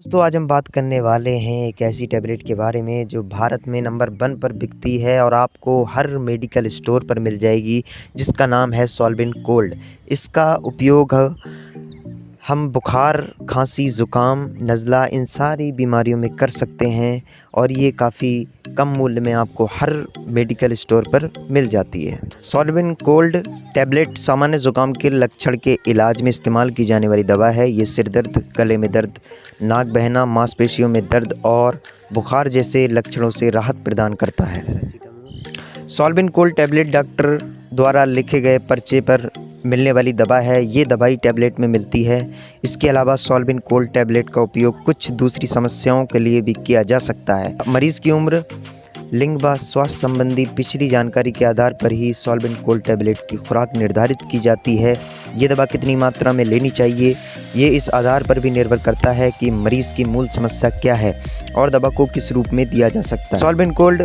दोस्तों आज हम बात करने वाले हैं एक ऐसी टैबलेट के बारे में जो भारत में नंबर 1 पर बिकती है और आपको हर मेडिकल स्टोर पर मिल जाएगी, जिसका नाम है सॉल्वेंट गोल्ड। इसका उपयोग हम बुखार, खांसी, ज़ुकाम, नज़ला इन सारी बीमारियों में कर सकते हैं और ये काफ़ी कम मूल्य में आपको हर मेडिकल स्टोर पर मिल जाती है। सॉल्वेंट गोल्ड टैबलेट सामान्य ज़ुकाम के लक्षण के इलाज में इस्तेमाल की जाने वाली दवा है। ये सिर दर्द, गले में दर्द, नाक बहना, मांसपेशियों में दर्द और बुखार जैसे लक्षणों से राहत प्रदान करता है। सॉल्वेंट गोल्ड टैबलेट डॉक्टर द्वारा लिखे गए पर्चे पर मिलने वाली दवा है। ये दवाई टैबलेट में मिलती है। इसके अलावा सॉल्वेंट गोल्ड टैबलेट का उपयोग कुछ दूसरी समस्याओं के लिए भी किया जा सकता है। मरीज़ की उम्र, लिंग व स्वास्थ्य संबंधी पिछली जानकारी के आधार पर ही सॉल्वेंट गोल्ड टैबलेट की खुराक निर्धारित की जाती है। ये दवा कितनी मात्रा में लेनी चाहिए, ये इस आधार पर भी निर्भर करता है कि मरीज़ की मूल समस्या क्या है और दवा को किस रूप में दिया जा सकता है। सॉल्वेंट गोल्ड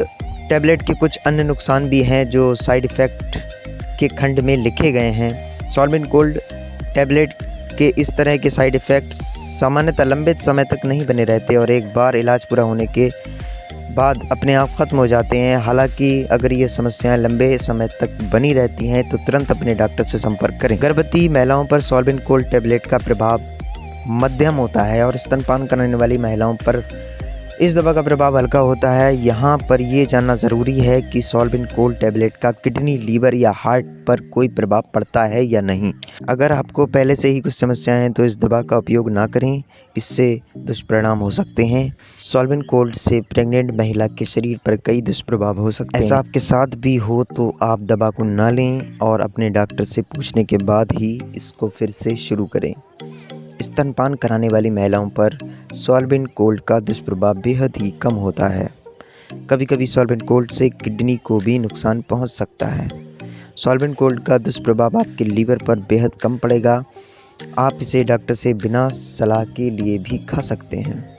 टैबलेट के कुछ अन्य नुकसान भी हैं जो साइड इफ़ेक्ट के खंड में लिखे गए हैं। सॉल्वेंट गोल्ड टैबलेट के इस तरह के साइड इफ़ेक्ट्स सामान्यतः लंबे समय तक नहीं बने रहते और एक बार इलाज पूरा होने के बाद अपने आप ख़त्म हो जाते हैं। हालांकि अगर ये समस्याएं लंबे समय तक बनी रहती हैं तो तुरंत अपने डॉक्टर से संपर्क करें। गर्भवती महिलाओं पर सॉल्वेंट गोल्ड टैबलेट का प्रभाव मध्यम होता है और स्तनपान करने वाली महिलाओं पर इस दवा का प्रभाव हल्का होता है। यहाँ पर ये जानना ज़रूरी है कि सॉल्वेंट गोल्ड टैबलेट का किडनी, लीवर या हार्ट पर कोई प्रभाव पड़ता है या नहीं। अगर आपको पहले से ही कुछ समस्याएं हैं तो इस दवा का उपयोग ना करें, इससे दुष्परिणाम हो सकते हैं। सॉल्वेंट गोल्ड से प्रेग्नेंट महिला के शरीर पर कई दुष्प्रभाव हो सकते हैं। ऐसा आपके साथ भी हो तो आप दवा को ना लें और अपने डॉक्टर से पूछने के बाद ही इसको फिर से शुरू करें। स्तनपान कराने वाली महिलाओं पर सॉल्वेंट गोल्ड का दुष्प्रभाव बेहद ही कम होता है। कभी कभी सॉल्वेंट गोल्ड से किडनी को भी नुकसान पहुंच सकता है। सॉल्वेंट गोल्ड का दुष्प्रभाव आपके लीवर पर बेहद कम पड़ेगा। आप इसे डॉक्टर से बिना सलाह के लिए भी खा सकते हैं।